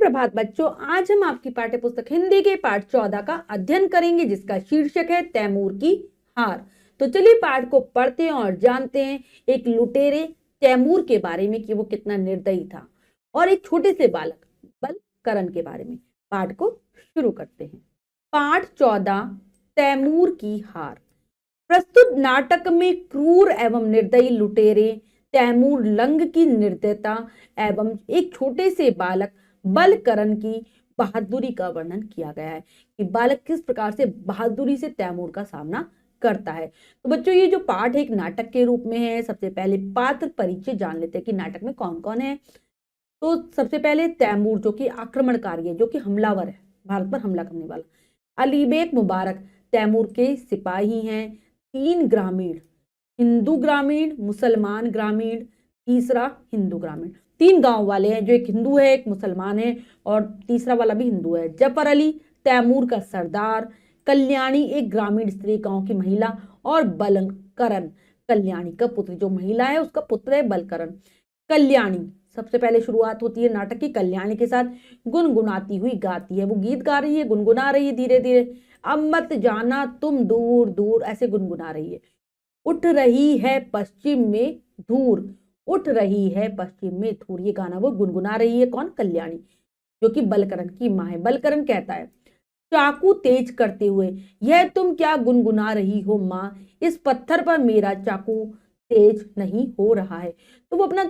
सुप्रभात बच्चों, आज हम आपकी पाठ्य पुस्तक हिंदी के पाठ 14 का अध्ययन करेंगे जिसका शीर्षक है तैमूर की हार। तो चलिए पाठ को पढ़ते हैं और जानते हैं एक लुटेरे तैमूर के बारे में कि वो कितना निर्दयी था और एक छोटे से बालक बलकरण के बारे में। पाठ को शुरू करते हैं। पाठ 14 तैमूर की हार। प्रस्तुत नाटक में क्रूर एवं निर्दयी लुटेरे तैमूर लंग की निर्दयता एवं एक छोटे से बालक बलकरण की बहादुरी का वर्णन किया गया है कि बालक किस प्रकार से बहादुरी से तैमूर का सामना करता है। तो बच्चों, ये जो पाठ एक नाटक के रूप में है, सबसे पहले पात्र परिचय जान लेते हैं कि नाटक में कौन कौन है। तो सबसे पहले तैमूर जो कि आक्रमणकारी है, जो कि हमलावर है, भारत पर हमला करने वाला। अली बेग मुबारक तैमूर के सिपाही हैं। 3 ग्रामीण, हिंदू ग्रामीण, मुसलमान ग्रामीण, तीसरा हिंदू ग्रामीण। 3 गांव वाले हैं, जो एक हिंदू है, एक मुसलमान है और तीसरा वाला भी हिंदू है। जफर अली तैमूर का सरदार, कल्याणी एक ग्रामीण स्त्री गांव की महिला और बलकरण कल्याणी का पुत्र, जो महिला है उसका पुत्र है बलकरण। कल्याणी सबसे पहले शुरुआत होती है नाटक की कल्याणी के साथ, गुनगुनाती हुई गाती है। वो गीत गा रही है, गुनगुना रही है धीरे धीरे। अब मत जाना तुम दूर दूर, ऐसे गुनगुना रही है। उठ रही है पश्चिम में धूर, उठ रही है पश्चिम में धूर, ये गाना वो गुनगुना रही है। कौन? कल्याणी, जो कि बलकरण की मां है। बलकरण कहता है चाकू तेज करते हुए, यह तुम क्या गुनगुना रही हो मां, इस पत्थर पर मेरा चाकू तेज नहीं हो रहा है। तो वो अपना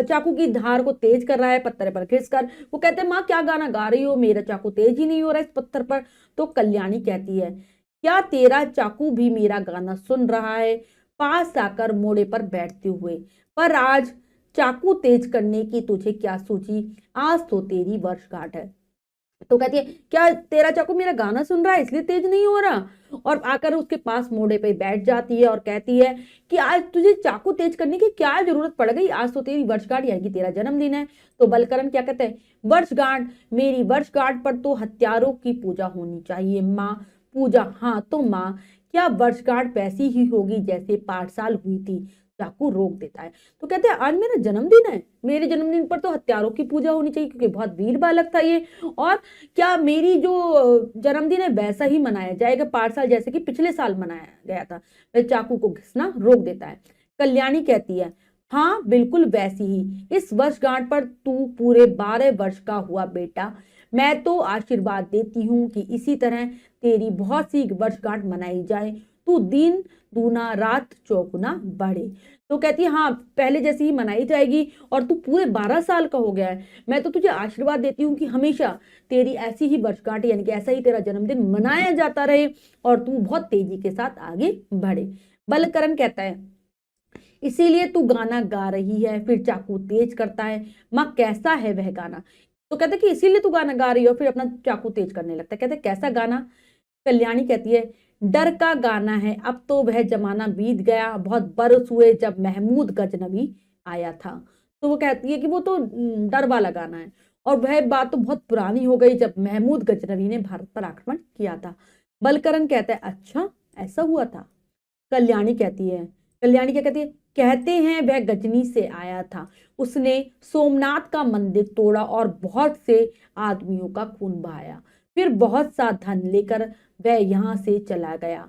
चाकू की धार को तेज कर रहा है पत्थर पर घिसकर। वो कहते हैं माँ क्या गाना गा रही हो, मेरा चाकू तेज ही नहीं हो रहा इस पत्थर पर। तो कल्याणी कहती है क्या तेरा चाकू भी मेरा गाना सुन रहा है, पास आकर मोड़े पर बैठते हुए। पर आज चाकू तेज करने की तुझे क्या सूझी, आज तो तेरी वर्षगांठ है। तो कहती है क्या तेरा चाकू मेरा गाना सुन रहा है इसलिए तेज नहीं हो रहा, और आकर उसके पास मोड़े पे बैठ जाती है और कहती है कि आज तुझे चाकू तेज करने की क्या जरूरत पड़ गई, आज तो तेरी वर्षगांठ यानी कि तेरा जन्मदिन है। तो बलकरण क्या कहते हैं, वर्षगांठ, मेरी वर्षगांठ पर तो हत्यारों की पूजा होनी चाहिए माँ। पूजा? हाँ तो माँ, क्या वर्षगांठ वैसी ही होगी जैसे पाठशाल हुई थी। चाकू रोक देता है। तो कहते हैं आज मेरा जन्मदिन है, मेरे जन्मदिन पर तो हत्यारों की पूजा होनी चाहिए क्योंकि बहुत वीर बालक था ये, और क्या मेरी जो जन्मदिन है वैसा ही मनाया जाएगा पाठशाल जैसे कि पिछले साल मनाया गया था। वह चाकू को घिसना रोक देता है। कल्याणी कहती है हाँ बिल्कुल वैसी ही, इस वर्षगांठ पर तू पूरे 12 वर्ष का हुआ बेटा। मैं तो आशीर्वाद देती हूँ कि इसी तरह तेरी बहुत सी वर्षगांठ मनाई जाए, तू दिन दूना रात चौगुना बढ़े। तो कहती है हाँ पहले जैसी ही मनाई जाएगी और तू पूरे 12 साल का हो गया है। मैं तो तुझे आशीर्वाद देती हूँ कि हमेशा तेरी ऐसी ही वर्षगांठ यानी कि ऐसा ही तेरा जन्मदिन मनाया जाता रहे और तू बहुत तेजी के साथ आगे बढ़े। बलकरण कहता है इसीलिए तू गाना गा रही है। फिर चाकू तेज करता है। माँ कैसा है वह गाना? तो कहते कि इसीलिए तू गाना गा रही हो, फिर अपना चाकू तेज करने लगता है। कहते कैसा गाना? कल्याणी कहती है डर का गाना है, अब तो वह जमाना बीत गया, बहुत बरस हुए जब महमूद गजनवी आया था। तो वो कहती है कि वो तो डर वाला गाना है और वह बात तो बहुत पुरानी हो गई जब महमूद गजनवी ने भारत पर आक्रमण किया था। बलकरण कहता है अच्छा ऐसा हुआ था। कल्याणी क्या कहती है, कहते हैं वह गजनी से आया था, उसने सोमनाथ का मंदिर तोड़ा और बहुत से आदमियों का खून बहाया, फिर बहुत सा धन लेकर वह यहाँ से चला गया।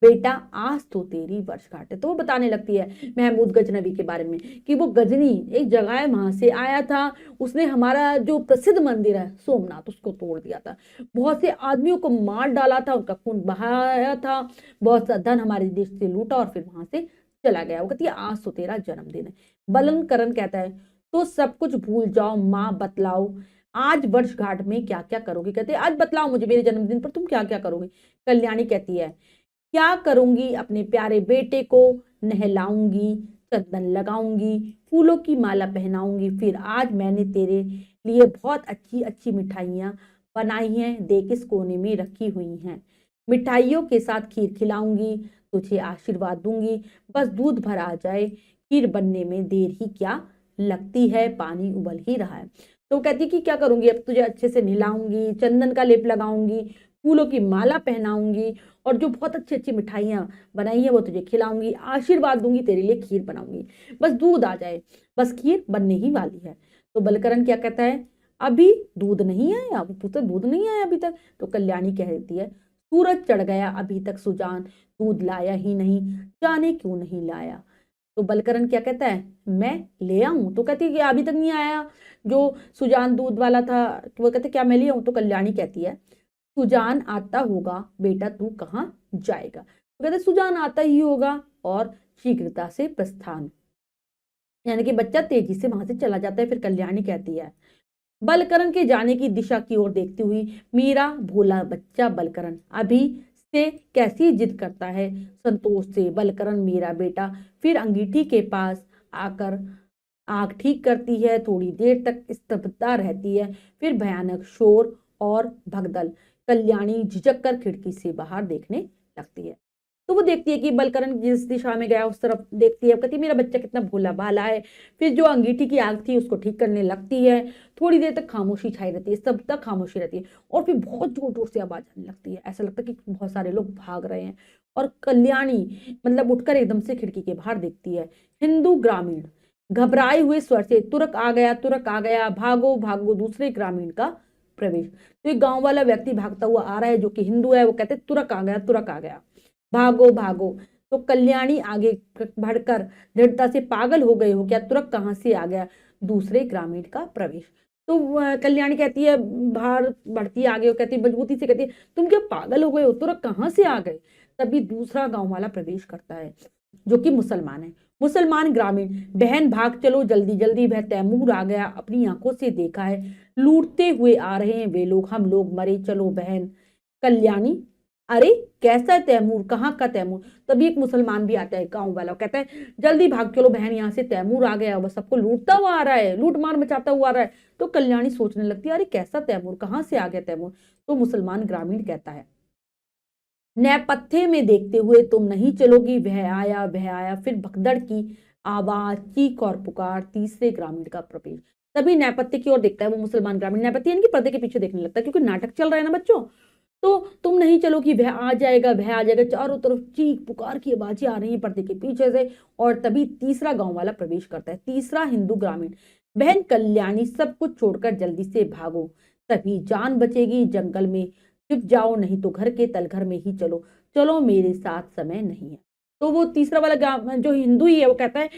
बेटा आज तो तेरी वर्षगांठ है। तो वो बताने लगती है महमूद गजनवी के बारे में कि वो गजनी एक जगह है, वहां से आया था, उसने हमारा जो प्रसिद्ध मंदिर है सोमनाथ उसको तोड़ दिया था, बहुत से आदमियों को मार डाला था, उनका खून बहाया था, बहुत सा धन हमारे देश से लूटा और फिर वहां से चला गया। वो कहती है आज तो तेरा जन्मदिन है। बलकरण कहता है तो सब कुछ भूल जाओ माँ, बतलाओ आज वर्षगांठ में क्या क्या करोगी। कहते हैं आज बतलाओ मुझे मेरे जन्मदिन पर तुम क्या क्या करोगे। कल्याणी कहती है क्या करूंगी, अपने प्यारे बेटे को नहलाऊंगी, चंदन लगाऊंगी, फूलों की माला पहनाऊंगी, फिर आज मैंने तेरे लिए बहुत अच्छी अच्छी मिठाइयाँ बनाई हैं, देख इस कोने में रखी हुई हैं, मिठाइयों के साथ खीर खिलाऊंगी, तुझे आशीर्वाद दूंगी, बस दूध भर आ जाए, खीर बनने में देर ही क्या लगती है, पानी उबल ही रहा है। तो कहती कि क्या करूंगी, अब तुझे अच्छे से नहलाऊंगी, चंदन का लेप लगाऊंगी, फूलों की माला पहनाऊंगी और जो बहुत अच्छी अच्छी मिठाइयाँ बनाई है वो तुझे खिलाऊंगी, आशीर्वाद दूंगी, तेरे लिए खीर बनाऊंगी, बस दूध आ जाए, बस खीर बनने ही वाली है। तो बलकरण क्या कहता है अभी दूध नहीं आया? वो पूछता दूध नहीं आया अभी तक। तो कल्याणी कह देती है सूरज चढ़ गया अभी तक सुजान दूध लाया ही नहीं, जाने क्यों नहीं लाया। तो बलकरण क्या कहता है मैं ले आऊं? तो कहती है कि अभी तक नहीं आया जो सुजान दूध वाला था। तो वो कहते क्या मैं ले आऊं? तो कल्याणी कहती है सुजान आता होगा बेटा, तू कहाँ जाएगा? तो कहते सुजान आता ही होगा और शीघ्रता से प्रस्थान, यानी कि बच्चा तेजी से वहां से चला जाता है। फिर कल्याणी कहती है बलकरण के जाने की दिशा की ओर देखती हुई मेरा भोला बच्चा बलकरण अभी से कैसी जिद करता है। संतोष से बलकरण मेरा बेटा फिर अंगीठी के पास आकर आग ठीक करती है। थोड़ी देर तक स्तब्धता रहती है, फिर भयानक शोर और भगदड़। कल्याणी झिझक कर खिड़की से बाहर देखने लगती है। तो वो देखती है कि बलकरण जिस दिशा में गया उस तरफ देखती है, कहती है मेरा बच्चा कितना भोला भाला है। फिर जो अंगीठी की आग थी उसको ठीक करने लगती है। थोड़ी देर तक खामोशी छाई रहती है, सब तक खामोशी रहती है और फिर बहुत जोर जोर से आवाज आने लगती है। ऐसा लगता है कि बहुत सारे लोग भाग रहे हैं और कल्याणी मतलब उठकर एकदम से खिड़की के बाहर देखती है। हिंदू ग्रामीण घबराए हुए स्वर से तुरक आ गया, तुरक आ गया, भागो भागो। दूसरे ग्रामीण का प्रवेश। तो एक गांव वाला व्यक्ति भागता हुआ आ रहा है जो कि हिंदू है। वो कहते तुरक आ गया, तुरक आ गया, भागो भागो। तो कल्याणी आगे बढ़कर दृढ़ता से पागल हो गए हो क्या? तुरक कहां से आ गया? दूसरे ग्रामीण का प्रवेश। तो कल्याणी कहती है बाहर बढ़ती आगे, वो कहती है मजबूती से कहती है तुम क्या पागल हो गए हो? तुरक कहां से आ गए? तभी दूसरा गांव वाला प्रवेश करता है जो कि मुसलमान है। मुसलमान ग्रामीण बहन भाग चलो जल्दी जल्दी, वह तैमूर आ गया, अपनी आंखों से देखा है, लूटते हुए आ रहे हैं वे लोग, हम लोग मरे, चलो बहन। कल्याणी अरे कैसा तैमूर? कहाँ का तैमूर? तभी एक मुसलमान भी आता है गांव वाला, कहता है जल्दी भाग चलो बहन, यहाँ से तैमूर आ गया, बस सबको लूटता हुआ आ रहा है, लूट मार मचाता हुआ आ रहा है। तो कल्याणी सोचने लगती है अरे कैसा तैमूर, कहाँ से आ गया तैमूर? तो मुसलमान ग्रामीण कहता है नैपथ्य में देखते हुए तुम नहीं चलोगी, वह आया वह आया। फिर भगदड़ की आवाज, चीख और पुकार, तीसरे ग्रामीण का प्रवेश। तभी नैपथ्य की ओर देखता है वो मुसलमान ग्रामीण, नैपथ्य यानी कि पर्दे के पीछे देखने लगता है क्योंकि नाटक चल रहा है ना बच्चों। तो तुम नहीं चलोगी, वह आ जाएगा वह आ जाएगा। चारों तरफ चीख पुकार की आवाजें आ रही हैं पर्दे के पीछे से। और तभी तीसरा गांव वाला प्रवेश करता है, तीसरा हिंदू ग्रामीण। बहन कल्याणी सब कुछ छोड़कर जल्दी से भागो, तभी जान बचेगी। जंगल में छिप जाओ, नहीं तो घर के तलघर में ही चलो, चलो मेरे साथ समय नहीं है। तो वो तीसरा वाला जो हिंदू ही है वो कहता है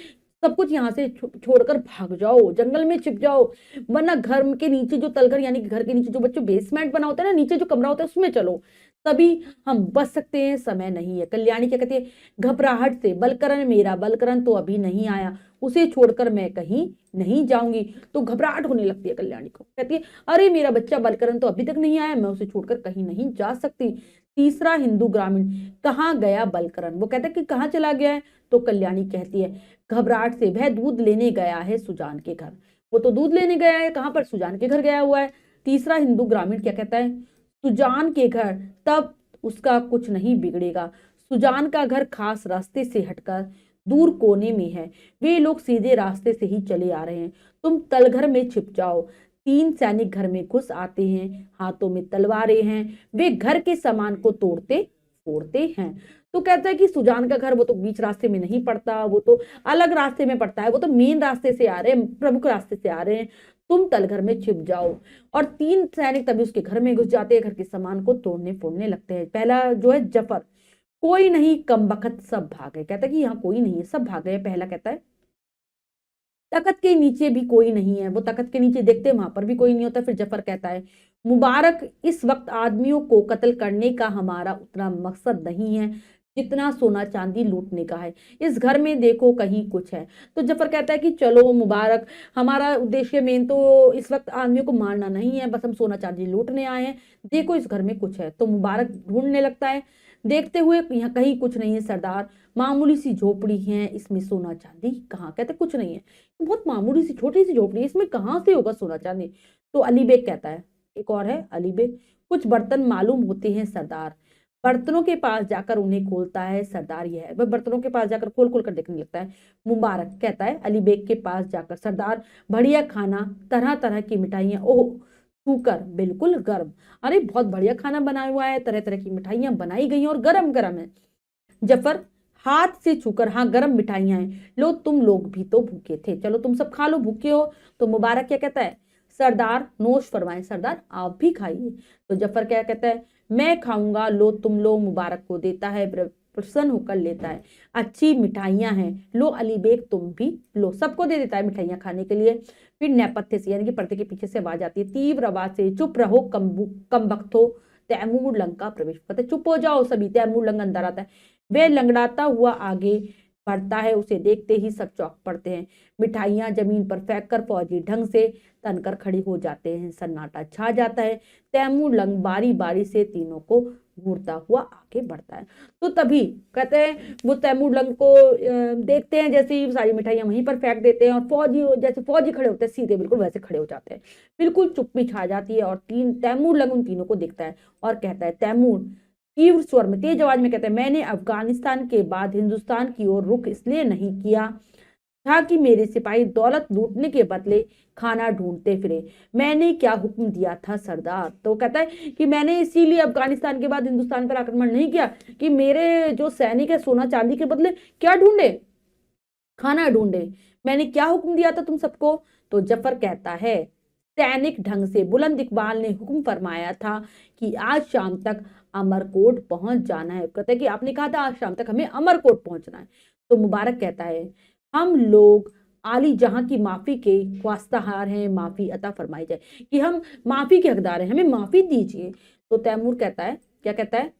सब कुछ यहाँ से छोड़कर भाग जाओ, जंगल में छिप जाओ, वरना घर के नीचे जो तलघर यानी कि घर के नीचे जो बच्चों बेसमेंट बना होता है ना, नीचे जो कमरा होता है उसमें चलो, तभी हम बच सकते हैं, समय नहीं है। कल्याणी क्या कहती है घबराहट से बलकरण मेरा बलकरण तो अभी नहीं आया, उसे छोड़कर मैं कहीं नहीं जाऊंगी। तो घबराहट होने लगती है कल्याणी को, कहती है अरे मेरा बच्चा बलकरण तो अभी तक नहीं आया, मैं उसे छोड़कर कहीं नहीं जा सकती। तीसरा हिंदू ग्रामीण कहाँ गया बलकरण? वो कहता है कि कहाँ चला गया है? तो कल्याणी कहती है घबराहट से वह दूध लेने गया है सुजान के घर। वो तो दूध लेने गया है, कहां पर? सुजान के घर गया हुआ है। तीसरा हिंदू ग्रामीण क्या कहता है सुजान के घर, तब उसका कुछ नहीं बिगड़ेगा। सुजान का घर खास रास्ते से हटकर दूर कोने में है, वे लोग सीधे रास्ते से ही चले आ रहे हैं, तुम तलघर में छिप जाओ। तीन सैनिक घर में घुस आते हैं, हाथों में तलवारें हैं, वे घर के सामान को तोड़ते फोड़ते हैं। तो कहता है कि सुजान का घर वो तो बीच रास्ते में नहीं पड़ता, वो तो अलग रास्ते में पड़ता है, वो तो मेन रास्ते से आ रहे हैं, प्रमुख रास्ते से आ रहे हैं, तुम तलघर में छिप जाओ। और तीन सैनिक तभी उसके घर में घुस जाते हैं, घर के सामान को तोड़ने फोड़ने लगते हैं। पहला जो है जफर, कोई नहीं कमबख्त सब भागे, कहता है कि यहाँ कोई नहीं है, सब भागे। पहला कहता है तख्त के नीचे भी कोई नहीं है, वो तख्त के नीचे देखते वहां पर भी कोई नहीं होता। फिर जफर कहता है मुबारक, इस वक्त आदमियों को कत्ल करने का हमारा उतना मकसद नहीं है जितना सोना चांदी लूटने का है, इस घर में देखो कहीं कुछ है। तो जफर कहता है कि चलो मुबारक, हमारा उद्देश्य मेन तो इस वक्त आदमियों को मारना नहीं है, बस हम सोना चांदी लूटने आए हैं, देखो इस घर में कुछ है। तो मुबारक ढूंढने लगता है, देखते हुए यहाँ कहीं कुछ नहीं है सरदार, मामूली सी झोपड़ी है, इसमें सोना चांदी कहाँ? कहते कुछ नहीं है, बहुत मामूली सी छोटी सी झोपड़ी है, इसमें कहाँ से होगा सोना चांदी? तो अली बेग कहता है, एक और है अली बेग, कुछ बर्तन मालूम होते हैं सरदार, बर्तनों के पास जाकर उन्हें खोलता है सरदार। यह है, वह बर्तनों के पास जाकर खोल खोल कर देखने लगता है। मुबारक कहता है अली बेग के पास जाकर सरदार, बढ़िया खाना, तरह तरह की मिठाइयाँ, ओह छूकर बिल्कुल गर्म, अरे बहुत बढ़िया खाना बनाया हुआ है, तरह तरह की मिठाइयां बनाई गई हैं और गरम गरम है। जफर हाथ से छूकर, हाँ गरम मिठाइयां हैं, लो तुम लोग भी तो भूखे थे, चलो तुम सब खा लो, भूखे हो। तो मुबारक क्या कहता है सरदार नोश फरमाए, सरदार आप भी खाइए। तो जफर क्या कहता है, मैं खाऊंगा, लो तुम लो, मुबारक को देता है, प्रसन्न होकर लेता है, अच्छी मिठाइयां हैं, लो अली बेग तुम भी लो, सबको दे देता है मिठाइयां खाने के लिए। फिर नेपथ्य से यानी कि पर्दे के पीछे से आवाज आती है, तीव्र आवाज से, चुप रहो कम बख्तो, तैमूर लंका प्रवेश, कहते चुप हो जाओ सभी, तैमूर लंग अंदर आता है। वे लंगड़ाता हुआ आगे बढ़ता है, उसे देखते ही सब चौंक पड़ते हैं, मिठाइयां जमीन पर फेंक कर फौजी ढंग से तनकर खड़ी हो जाते हैं, सन्नाटा छा जाता है, तैमूर लंग बारी बारी से तीनों को घूरता हुआ आगे बढ़ता है। तो तभी कहते हैं वो तैमूर लंग को देखते हैं, जैसे ही सारी मिठाइयां वहीं पर फेंक देते हैं और फौजी जैसे फौजी खड़े होते हैं सीधे बिल्कुल वैसे खड़े हो जाते हैं, बिल्कुल चुप्पी छा जाती है। और तैमूर लंग उन तीनों को देखता है और कहता है, तैमूर तीव्र स्वर में तेज आवाज में कहता है, मैंने अफगानिस्तान के बाद हिंदुस्तान की ओर रुख इसलिए नहीं किया था कि मेरे सिपाही दौलत लूटने के बदले खाना ढूंढते फिरे, मैंने क्या हुक्म दिया था सरदार। तो कहता है कि मैंने इसीलिए अफगानिस्तान के बाद हिंदुस्तान पर आक्रमण नहीं किया कि मेरे जो सैनिक है सोना चांदी के बदले क्या ढूंढे, खाना ढूंढे, मैंने क्या हुक्म दिया था तुम सबको। तो जफर कहता है, सैनिक ढंग से बुलंद इकबाल ने हुक्म फरमाया था कि आज शाम तक अमरकोट पहुंच जाना है। कहते हैं कि आपने कहा था आज शाम तक हमें अमरकोट पहुंचना है। तो मुबारक कहता है, हम लोग आली जहां की माफी के ख्वास्ताहार हैं, माफी अता फरमाई जाए, कि हम माफी के हकदार हैं, हमें माफी दीजिए। तो तैमूर कहता है, क्या कहता है,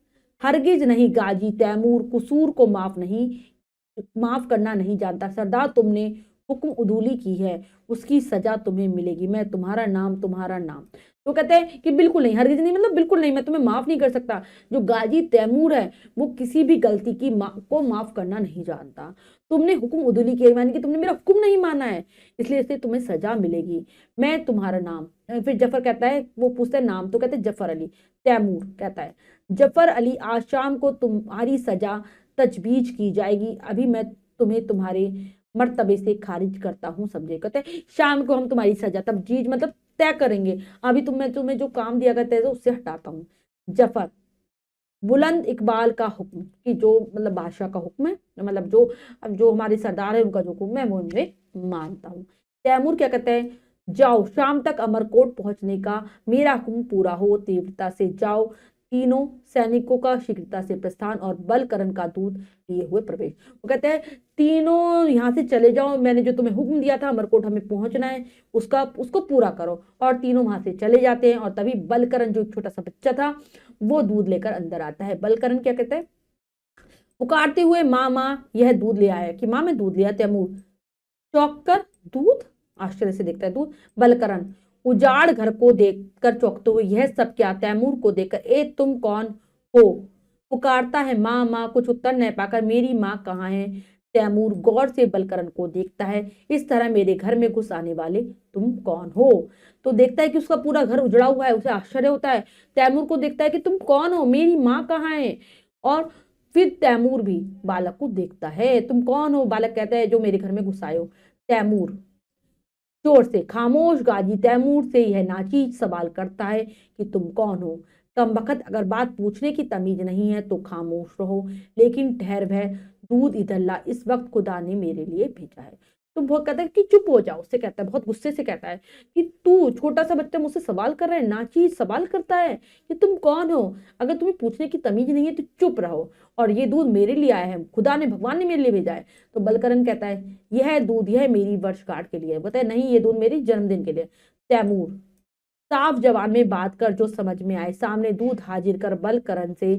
हरगिज नहीं गाजी तैमूर, कुसूर को माफ करना नहीं जानता, सरदार तुमने हुक्म उदूली की है, उसकी सजा तुम्हें मिलेगी, मैं तुम्हारा नाम तुम्हारा नाम। तो कहते हैं कि बिल्कुल नहीं, हरगिज नहीं मतलब बिल्कुल नहीं, मैं तुम्हें माफ नहीं कर सकता। जो गाजी तैमूर है वो किसी भी गलती को माफ करना नहीं जानता, तुमने हुक्म उदूली किया यानी कि तुमने मेरा हुक्म नहीं माना है, इसलिए इससे तुम्हें सजा मिलेगी, मैं तुम्हारा नाम। फिर जफर कहता है, वो पूछता है नाम, तो कहते हैं जफर अली। तैमूर कहता है, जफर अली आज शाम को तुम्हारी सजा तजवीज की जाएगी, अभी मैं तुम्हें तुम्हारे मर्तबे से खारिज करता हूं, समझे। कहते हैं शाम को हम तुम्हारी सजा तजवीज मतलब तय करेंगे, अभी तुम्हें जो काम दिया गया था उससे हटाता हूं। जफर, बुलंद इकबाल का हुक्म, कि जो मतलब बादशाह का हुक्म है, मतलब जो हमारे सरदार है उनका जो हुक्म है वो मैं मानता हूँ। तैमूर क्या कहते हैं, जाओ शाम तक अमरकोट पहुंचने का मेरा हुक्म पूरा हो, तीव्रता से जाओ। तीनों सैनिकों का शीघ्रता से प्रस्थान और बलकरण का दूध लिए हुए प्रवेश। वो कहते हैं तीनों यहाँ से चले जाओ, मैंने जो तुम्हें हुक्म दिया था अमरकोट हमें पहुंचना है उसको पूरा करो। और तीनों वहां से चले जाते हैं और तभी बलकरण जो एक छोटा सा बच्चा था वो दूध लेकर अंदर आता है। बलकरण क्या कहते हैं, पुकारते हुए माँ माँ यह दूध ले आया, कि माँ मैं दूध लिया। तैमूर चौंक कर, दूध, आश्चर्य से देखता है दूध। बलकरण उजाड़ घर को देखकर चौंकते हुए, यह सब क्या। तैमूर को देखकर, ए तुम कौन हो, पुकारता है माँ माँ, कुछ उत्तर न पाकर, मेरी माँ कहाँ है। तैमूर गौर से बलकरण को देखता है, इस तरह मेरे घर में घुस आने वाले तुम कौन हो। तो देखता है कि उसका पूरा घर उजड़ा हुआ है, उसे आश्चर्य होता है। तैमूर को देखता है कि तुम कौन हो, मेरी माँ कहाँ है। और फिर तैमूर भी बालक को देखता है, तुम कौन हो। बालक कहता है, जो मेरे घर में घुस आए हो। तैमूर जोर से, खामोश गाजी तैमूर से यह नाचीज सवाल करता है कि तुम कौन हो। कमबख्त, अगर बात पूछने की तमीज नहीं है तो खामोश रहो, लेकिन ठहर भय, दूध इधर ला, इस वक्त खुदा ने मेरे लिए भेजा है। तो बहुत कहता है कि चुप हो जाओ, उससे कहता है, बहुत गुस्से से कहता है कि तू छोटा सा बच्चा मुझसे सवाल कर रहा है, नाचीज सवाल करता है कि तुम कौन हो, अगर तुम्हें पूछने की तमीज नहीं है तो चुप रहो, और ये दूध मेरे लिए आया है, खुदा ने भगवान ने मेरे लिए भेजा है। तो बलकरण कहता है, यह दूध यह मेरी वर्षगांठ के लिए है। बताए नहीं, ये दूध मेरी जन्मदिन के लिए। तैमूर साफ जवान में बात कर जो समझ में आए, सामने दूध हाजिर कर बलकरण से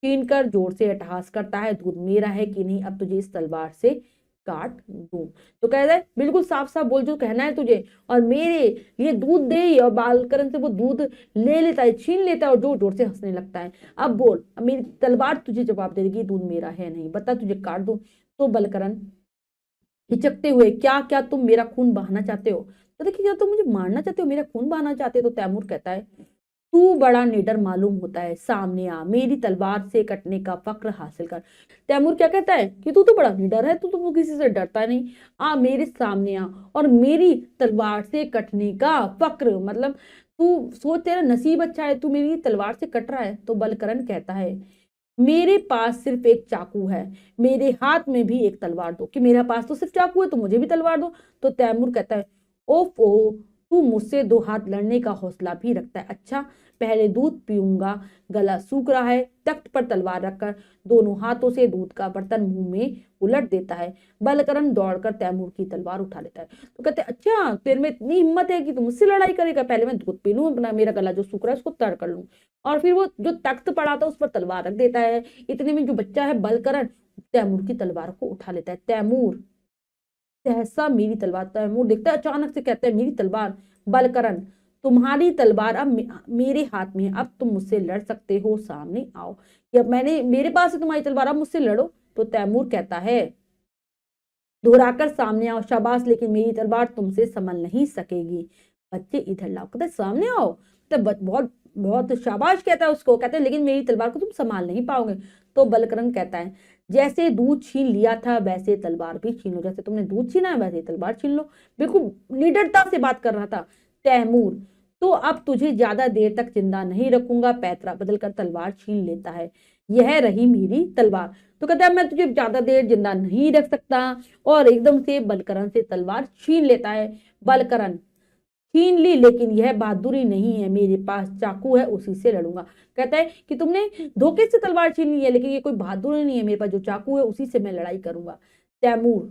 छीनकर जोर से अट्टहास करता है, दूध मेरा है कि नहीं, अब तुझे इस तलवार से काट दूं। तो कहता है बिल्कुल साफ साफ बोल, जो कहना है तुझे, और मेरे लिए दूध दे। और बालकरण से वो दूध ले लेता है, छीन लेता है और जोर जोर से हंसने लगता है। अब बोल, अब मेरी तलवार तुझे जवाब देगी, दूध मेरा है नहीं, बता तुझे काट दूं। तो बलकरण हिचकते हुए, क्या क्या तुम मेरा खून बहाना चाहते हो। तो देखिए, क्या तुम मुझे मारना चाहते हो, मेरा खून बहाना चाहते हो। तो तैमूर कहता है, तू बड़ा निडर मालूम होता है, सामने आ, मेरी तलवार से कटने का फक्र हासिल कर। तैमूर क्या कहता है कि तू तो बड़ा निडर है, तू तो किसी से डरता नहीं, आ मेरे सामने आ और मेरी तलवार से कटने का फक्र, मतलब तू सोच, तेरा नसीब अच्छा है, तू मेरी तलवार से कट रहा है। तो बलकरण कहता है, मेरे पास सिर्फ एक चाकू है, मेरे हाथ में भी एक तलवार दो, कि मेरे पास तो सिर्फ चाकू है तो मुझे भी तलवार दो। तो तैमूर कहता है, ओफ ओ, तू मुझसे दो हाथ लड़ने का हौसला भी रखता है। अच्छा, पहले दूध पीऊंगा, गला सूख रहा है। तख्त पर तलवार रखकर दोनों हाथों से दूध का बर्तन मुंह में उलट देता है। बलकरण दौड़कर तैमूर की तलवार उठा लेता है। तो कहते हैं, अच्छा तेरे में इतनी हिम्मत है कि तू मुझसे लड़ाई करेगा, पहले मैं दूध पी लूं, अपना मेरा गला जो सूख रहा है उसको तर कर लूं। और फिर वो जो तख्त पड़ा था उस पर तलवार रख देता है। इतने में जो बच्चा है बलकरण तैमूर की तलवार को उठा लेता है। तैमूर, सहसा मेरी तलवार। तैमूर देखता है, अचानक से कहता है, मेरी तलवार। बलकरण, तुम्हारी तलवार अब मेरे हाथ में है, अब तुम मुझसे लड़ सकते हो, सामने आओ। कि अब मैंने, मेरे पास है तुम्हारी तलवार, अब मुझसे लड़ो। तो तैमूर कहता है, दोहराकर, सामने आओ। शाबाश, लेकिन मेरी तलवार तुमसे संभल नहीं सकेगी। बच्चे इधर लाओ। कहते सामने आओ, तो बहुत बहुत शाबाश कहता है उसको। कहते हैं, लेकिन मेरी तलवार को तुम संभाल नहीं पाओगे। तो बलकरण कहता है, जैसे दूध छीन लिया था वैसे तलवार भी छीन लो। जैसे तुमने दूध छीना है वैसे तलवार छीन लो। बिल्कुल निडरता से बात कर रहा था तैमूर। तो अब तुझे ज्यादा देर तक जिंदा नहीं रखूंगा। पैतरा बदलकर तलवार छीन लेता है। यह रही मेरी तलवार। तो कहता है, मैं तुझे ज्यादा देर जिंदा नहीं रख सकता। और एकदम से बलकरण से तलवार छीन लेता है। बलकरण, छीन ली, लेकिन यह बहादुरी नहीं है, मेरे पास चाकू है, उसी से लड़ूंगा। कहता है कि तुमने धोखे से तलवार छीन ली है, लेकिन ये कोई बहादुरी नहीं है, मेरे पास जो चाकू है उसी से मैं लड़ाई करूंगा। तैमूर,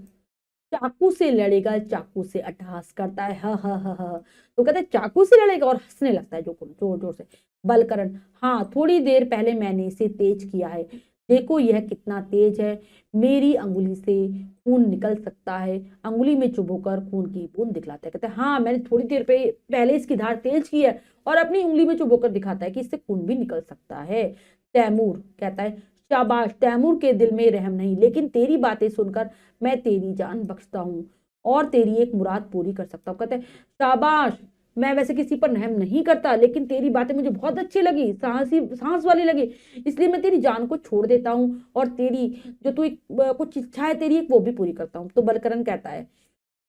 चाकू से लड़ेगा, चाकू से अट्टहास करता है। हा हा हा हा। तो कहता है, चाकू से लड़ेगा, और हंसने लगता है जोर जोर से। बलकरण, हाँ, थोड़ी देर पहले मैंने इसे तेज किया है, देखो यह कितना तेज है। मेरी अंगुली से खून निकल सकता है। अंगुली में चुभोकर खून की बूंद दिखलाता है। कहता है, हाँ, मैंने थोड़ी देर पहले इसकी धार तेज की है, और अपनी उंगली में चुभोकर दिखाता है कि इससे खून भी निकल सकता है। तैमूर कहता है, शाबाश। तैमूर के दिल में रहम नहीं, लेकिन तेरी बातें सुनकर मैं तेरी जान बख्शता हूँ और तेरी एक मुराद पूरी कर सकता हूँ। कहते हैं, शाबाश, मैं वैसे किसी पर रहम नहीं करता, लेकिन तेरी बातें मुझे बहुत अच्छी लगी, सांस वाली लगी, इसलिए मैं तेरी जान को छोड़ देता हूँ, और तेरी जो तू कुछ इच्छा है तेरी एक, वो भी पूरी करता हूँ। तो बलकरण कहता है,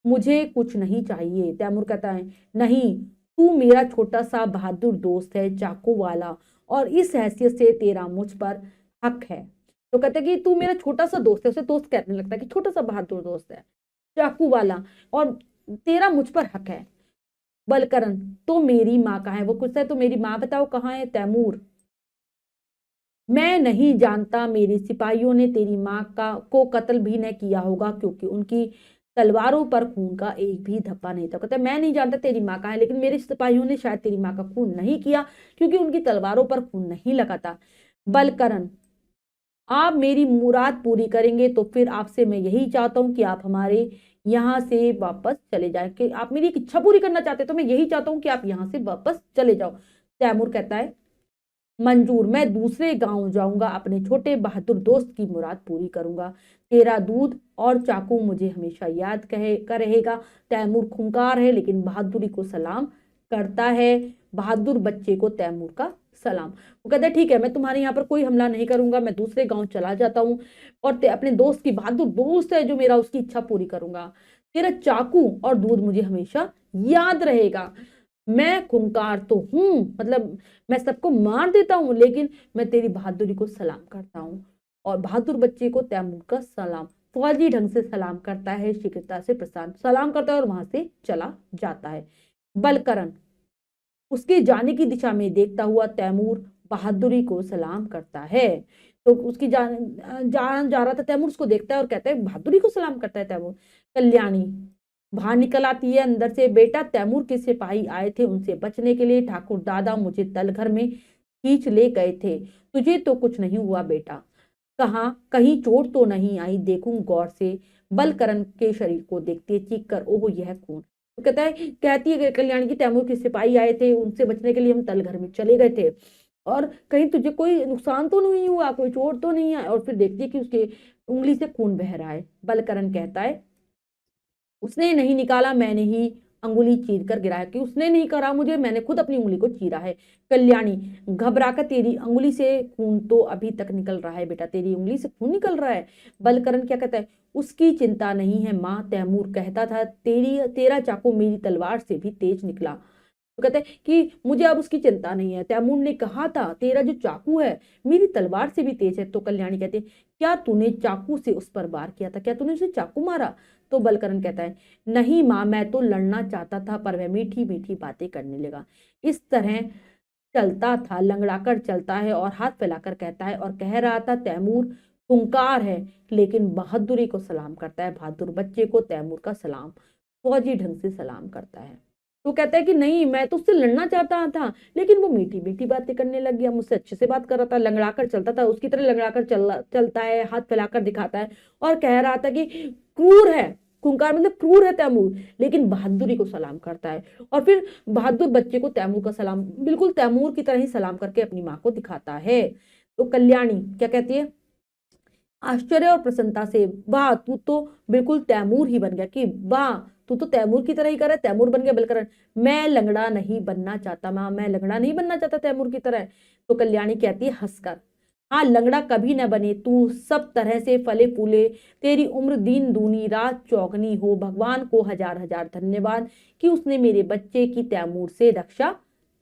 मुझे कुछ नहीं चाहिए। तैमूर कहता है, नहीं, तू मेरा छोटा सा बहादुर दोस्त है, चाकू वाला, और इस हैसियत से तेरा मुझ पर हक है। तो कहते हैं कि तू मेरा छोटा सा दोस्त है, उसे दोस्त कहने लगता है कि छोटा सा बहादुर दोस्त है, चाकू वाला, और तेरा मुझ पर हक है। बलकरण, तो मेरी माँ कहाँ है? वो कुछ है, तो मेरी माँ बताओ कहाँ है? तैमूर, मैं नहीं जानता, मेरे सिपाहियों ने तेरी माँ का को कत्ल भी न किया होगा, क्योंकि उनकी तलवारों पर खून का एक भी धब्बा नहीं था। कहता है, मैं नहीं जानता तेरी माँ कहाँ है, लेकिन मेरे सिपाहियों ने शायद तेरी माँ का खून नहीं किया, क्योंकि उनकी तलवारों पर खून नहीं लगा था। बलकरण, आप मेरी मुराद पूरी करेंगे तो फिर आपसे मैं यही चाहता हूं कि आप हमारे यहाँ से वापस चले जाएं। कि आप मेरी एक इच्छा पूरी करना चाहते तो मैं यही चाहता हूं कि आप यहाँ से वापस चले जाओ। तैमूर कहता है, मंजूर, मैं दूसरे गांव जाऊंगा, अपने छोटे बहादुर दोस्त की मुराद पूरी करूंगा। तेरा दूध और चाकू मुझे हमेशा याद कर रहेगा। तैमूर खूंखार है, लेकिन बहादुरी को सलाम करता है। बहादुर बच्चे को तैमूर का सलाम। वो कहता है, ठीक है, मैं तुम्हारे यहाँ पर कोई हमला नहीं करूंगा, मैं दूसरे गांव चला जाता हूँ, और अपने दोस्त की, बहादुर दोस्त है जो मेरा, उसकी इच्छा पूरी करूंगा। तेरा चाकू और दूध मुझे हमेशा याद रहेगा। मैं खूंखार तो हूं, मतलब मैं सबको मार देता हूं, लेकिन मैं तेरी बहादुरी को सलाम करता हूं। और बहादुर बच्चे को तैमूर का सलाम, फौजी ढंग से सलाम करता है, शीघ्रता से प्रस्थान सलाम करता है और वहां से चला जाता है। बलकरण उसके जाने की दिशा में देखता हुआ तैमूर बहादुरी को सलाम करता है। तो उसकी जान जा रहा था, तैमूर उसको देखता है और कहता है, बहादुरी को सलाम करता है तैमूर। कल्याणी बाहर निकल आती है अंदर से, बेटा, तैमूर के सिपाही आए थे, उनसे बचने के लिए ठाकुर दादा मुझे तलघर में खींच ले गए थे। तुझे तो कुछ नहीं हुआ बेटा? कहाँ, कहीं चोट तो नहीं आई? देखूं गौर से। बलकरण के शरीर को देखते चीख कर, ओह यह खून। तो कहता है, कहती है कल्याणी की, तैमूर के सिपाही आए थे, उनसे बचने के लिए हम तलघर में चले गए थे, और कहीं तुझे कोई नुकसान तो नहीं हुआ, कोई चोट तो नहीं है? और फिर देखती है कि उसके उंगली से खून बह रहा है। बलकरण कहता है, उसने नहीं निकाला, मैंने ही अंगुली चीर कर गिराया। कि उसने नहीं करा मुझे, मैंने खुद अपनी उंगली को चीरा है। कल्याणी घबराकर, तेरी अंगुली से खून तो अभी तक निकल रहा है बेटा, तेरी उंगली से खून निकल रहा है। बलकरण क्या कहता है, उसकी चिंता नहीं है माँ, तैमूर कहता था तेरा चाकू मेरी तलवार से भी तेज निकला। तो कहते हैं कि मुझे अब उसकी चिंता नहीं है। तैमूर ने कहा था तेरा जो चाकू है मेरी तलवार से भी तेज है। तो कल्याणी कहती है क्या तूने चाकू से उस पर वार किया था, क्या तूने उसे चाकू मारा? तो बलकरण कहता है नहीं माँ, मैं तो लड़ना चाहता था पर वह मीठी मीठी बातें करने लगा। इस तरह चलता था, लंगड़ाकर चलता है और हाथ फैलाकर कहता है और कह रहा था तैमूर खूंखार है लेकिन बहादुरी को सलाम करता है। बहादुर बच्चे को तैमूर का सलाम फौजी ढंग से सलाम करता है। तो कहता है कि नहीं, मैं तो उससे लड़ना चाहता था लेकिन वो मीठी मीठी बातें करने लग गया, मुझसे अच्छे से बात कर रहा था, लंगड़ाकर चलता था, उसकी तरह लंगड़ाकर चलता है, हाथ फैलाकर दिखाता है और कह रहा था कि क्रूर है, खूंखार मतलब क्रूर है तैमूर, लेकिन बहादुरी को सलाम करता है। और फिर बहादुर बच्चे को तैमूर का सलाम बिल्कुल तैमूर की तरह ही सलाम करके अपनी माँ को दिखाता है। तो कल्याणी क्या कहती है आश्चर्य और प्रसन्नता से, वाह तू तो बिल्कुल तैमूर ही बन गया, कि वाह तू तो तैमूर की तरह ही कर रहा है, तैमूर बन गया। बलकरण मैं लंगड़ा नहीं बनना चाहता माँ, मैं लंगड़ा नहीं बनना चाहता तैमूर की तरह। तो कल्याणी कहती है हंसकर हाँ लंगड़ा कभी न बने, तू सब तरह से फले फूले, तेरी उम्र दिन दूनी रात चौगनी हो, भगवान को हजार हजार धन्यवाद कि उसने मेरे बच्चे की तैमूर से रक्षा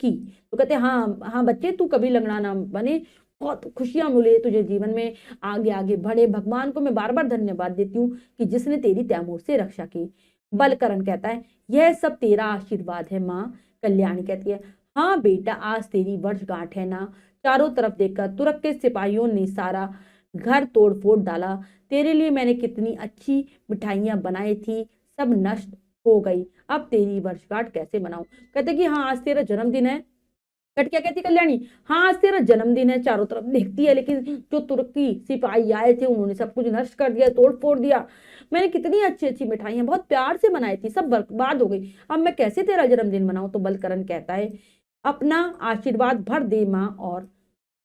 की। तो कहते हाँ हाँ बच्चे तू कभी लंगड़ा ना बने, बहुत खुशियां मिले तुझे जीवन में, आगे आगे बढ़े, भगवान को मैं बार बार धन्यवाद देती हूँ कि जिसने तेरी तैमूर से रक्षा की। बलकरण कहता है यह सब तेरा आशीर्वाद है माँ। कल्याणी कहती है हाँ बेटा आज तेरी वर्षगांठ है ना। चारों तरफ देखकर तुरक के सिपाहियों ने सारा घर तोड़ फोड़ डाला, तेरे लिए मैंने कितनी अच्छी मिठाइयां बनाई थी सब नष्ट हो गई, अब तेरी वर्षगांठ कैसे मनाऊं। कहते कि हाँ आज तेरा जन्मदिन है। कट क्या कहती कल्याणी हाँ आज तेरा जन्मदिन है। चारों तरफ देखती है लेकिन जो तुर्की सिपाही आए थे उन्होंने सब कुछ नष्ट कर दिया, तोड़ फोड़ दिया, मैंने कितनी अच्छी अच्छी मिठाइयां बहुत प्यार से बनाई थी सब बर्बाद हो गई, अब मैं कैसे तेरा जन्मदिन मनाऊं। तो बलकरण कहता है अपना आशीर्वाद भर दे माँ, और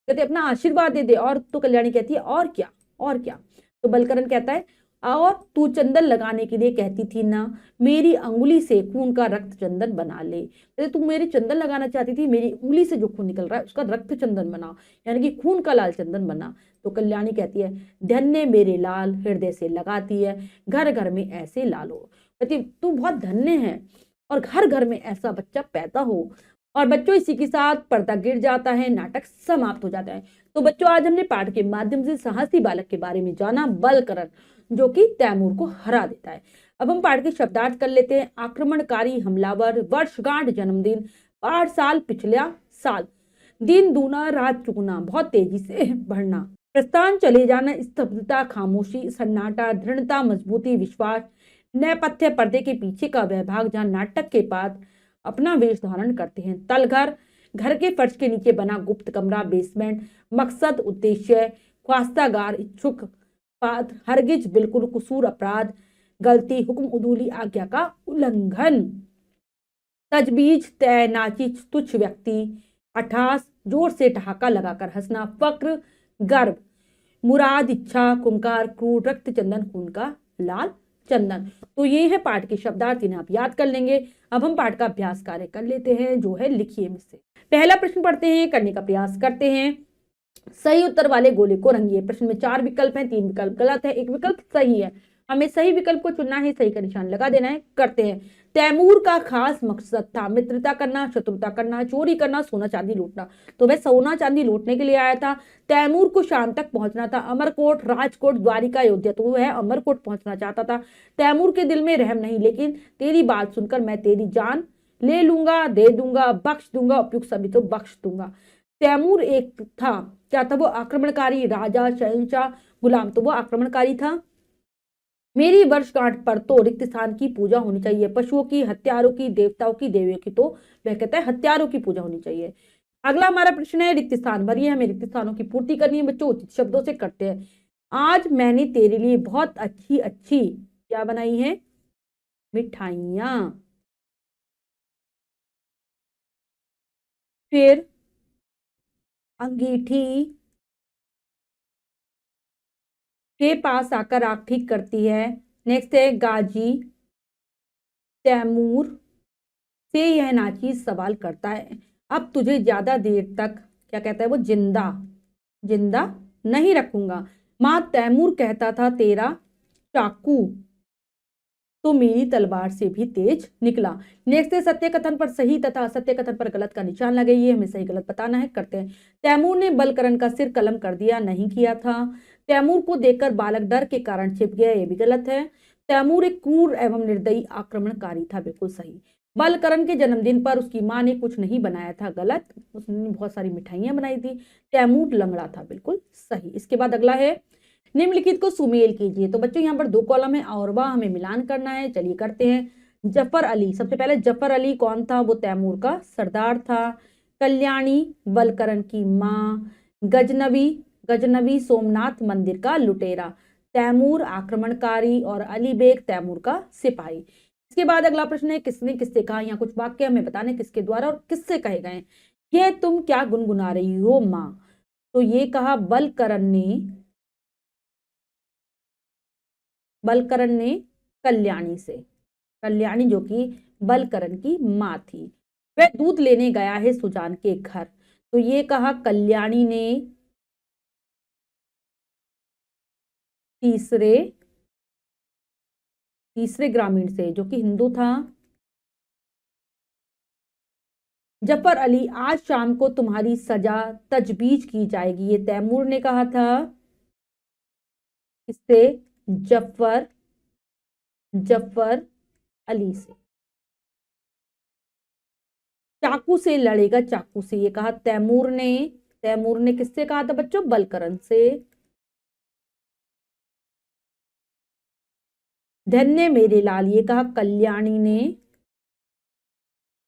कहते अपना आशीर्वाद दे दे। और तो कल्याणी कहती है और क्या, और क्या। तो बलकरण कहता है और तू चंदन लगाने के लिए कहती थी ना, मेरी अंगुली से खून का रक्त चंदन बना ले। कहते तू मेरी चंदन लगाना चाहती थी, मेरी उंगली से जो खून निकल रहा है उसका रक्त चंदन बना, यानी कि खून का लाल चंदन बना। तो कल्याणी कहती है धन्य मेरे लाल, हृदय से लगाती है, घर घर में ऐसे लाल हो। कहती तू बहुत धन्य है और घर घर में ऐसा बच्चा पैदा हो। और बच्चों इसी के साथ पर्दा गिर जाता है, नाटक समाप्त हो जाता है। तो बच्चों आज हमने पाठ के माध्यम से साहसी बालक के बारे में जाना, बलकरण जो कि तैमूर को हरा देता है। अब हम पाठ के शब्दार्थ कर लेते हैं। आक्रमणकारी हमलावर, वर्षगांठ जन्मदिन, 8 साल पिछला साल, दिन दूना रात चुगना, बहुत तेजी से बढ़ना, प्रस्थान चले जाना, स्तब्धता खामोशी सन्नाटा, दृढ़ता मजबूती विश्वास, नेपथ्य पर्दे के पीछे का वह भाग जहाँ नाटक के बाद अपना वेश धारण करते हैं, तलघर घर के फर्श के नीचे बना गुप्त कमरा बेसमेंट, मकसद उद्देश्य ख्वास्तागार इच्छुक पात्र, हरगिज बिल्कुल कसूर अपराध गलती हुक्म उदूली आज्ञा का उल्लंघन, तजबीज तय नाचिज तुच्छ व्यक्ति, अठास जोर से ठहाका लगाकर हंसना, फक्र गर्व, मुराद इच्छा, कुंकार क्रूर, रक्त चंदन खून का लाल चंदन। तो ये है पाठ के शब्दार्थ, इन्हें आप याद कर लेंगे। अब हम पाठ का अभ्यास कार्य कर लेते हैं जो है लिखिए में से। पहला प्रश्न पढ़ते हैं, करने का प्रयास करते हैं। सही उत्तर वाले गोले को रंगिए। प्रश्न में 4 विकल्प हैं, 3 विकल्प गलत है, 1 विकल्प सही है। हमें सही विकल्प को चुनना है, सही का निशान लगा देना है। करते हैं। तैमूर का खास मकसद था मित्रता करना, शत्रुता करना, चोरी करना, सोना चांदी लूटना। तो वह सोना चांदी लूटने के लिए आया था। तैमूर को शाम तक पहुंचना था, अमरकोट राजकोट द्वारिका अयोध्या, तो वह अमरकोट पहुंचना चाहता था। तैमूर के दिल में रहम नहीं, लेकिन तेरी बात सुनकर मैं तेरी जान ले लूंगा, दे दूंगा, बख्श दूंगा, उपयुक्त सभी तो बख्श दूंगा। तैमूर एक था, क्या था वो? आक्रमणकारी, राजा, शहंशाह, गुलाम, तो वो आक्रमणकारी था। मेरी वर्षगांठ पर तो रिक्त स्थान की पूजा होनी चाहिए, पशुओं की, हत्यारों की, देवताओं की, देवियों की, तो वह कहता है हत्यारों की पूजा होनी चाहिए। अगला हमारा प्रश्न है रिक्त स्थान भरिए, हमें रिक्त स्थानों की पूर्ति करनी है। बच्चों उचित शब्दों से करते हैं। आज मैंने तेरे लिए बहुत अच्छी अच्छी क्या बनाई है? मिठाइयां। फिर अंगीठी के पास आकर आंख ठीक करती है। नेक्स्ट है गाजी तैमूर से यह नाचीज सवाल करता है, अब तुझे ज्यादा देर तक क्या कहता है वो? जिंदा जिंदा नहीं रखूंगा। माँ तैमूर कहता था तेरा चाकू तो मेरी तलवार से भी तेज निकला। नेक्स्ट है सत्य कथन पर सही तथा असत्य कथन पर गलत का निशान लगाइए, हमें सही गलत बताना है। करते हैं। तैमूर ने बलकरण का सिर कलम कर दिया, नहीं किया था। तैमूर को देखकर बालक डर के कारण छिप गया, ये भी गलत है। तैमूर एक क्रूर एवं निर्दयी आक्रमणकारी था, बिल्कुल सही। बलकरण के जन्मदिन पर उसकी मां ने कुछ नहीं बनाया था, गलत, उसने बहुत सारी मिठाइयां बनाई थी। तैमूर लंगड़ा था, बिल्कुल सही। इसके बाद अगला है निम्नलिखित को सुमेल कीजिए। तो बच्चों यहाँ पर 2 कॉलम है और वह हमें मिलान करना है, चलिए करते हैं। जफर अली, सबसे पहले जफर अली कौन था? वो तैमूर का सरदार था। कल्याणी बलकरण की माँ। गजनवी, गजनवी सोमनाथ मंदिर का लुटेरा। तैमूर आक्रमणकारी और अली बेग तैमूर का सिपाही। इसके बाद अगला प्रश्न है किसने किससे कहा? यहाँ कुछ वाक्य हमें बताने किसके द्वारा और किससे कहे गए। यह तुम क्या गुनगुना रही हो माँ? तो ये कहा बलकरण ने कल्याणी से। कल्याणी जो कि बलकरण की मां थी। वह दूध लेने गया है सुजान के घर। तो ये कहा कल्याणी ने तीसरे ग्रामीण से जो कि हिंदू था। जफर अली, आज शाम को तुम्हारी सजा तजवीज की जाएगी, ये तैमूर ने कहा था। इससे जफर अली से। चाकू से लड़ेगा, चाकू से, ये कहा तैमूर ने। तैमूर ने किससे कहा था बच्चों? बलकरण से। धन्य मेरे लाल, ये कहा कल्याणी ने।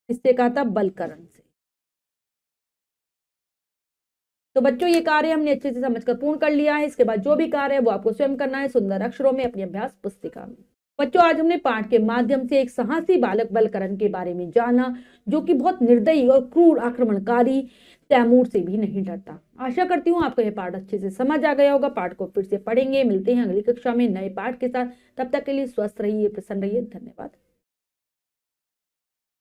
किससे कहा था? बलकरण से। तो बच्चों ये कार्य हमने अच्छे से समझकर पूर्ण कर लिया है। इसके बाद जो भी कार्य है वो आपको स्वयं करना है सुंदर अक्षरों में अपनी अभ्यास पुस्तिका में। बच्चों आज हमने पाठ के माध्यम से एक साहसी बालक बलकरण के बारे में जाना, जो कि बहुत निर्दयी और क्रूर आक्रमणकारी तैमूर से भी नहीं डरता। आशा करती हूँ आपको यह पाठ अच्छे से समझ आ गया होगा। पाठ को फिर से पढ़ेंगे, मिलते हैं अगली कक्षा में नए पाठ के साथ। तब तक के लिए स्वस्थ रहिए, प्रसन्न रहिए, धन्यवाद।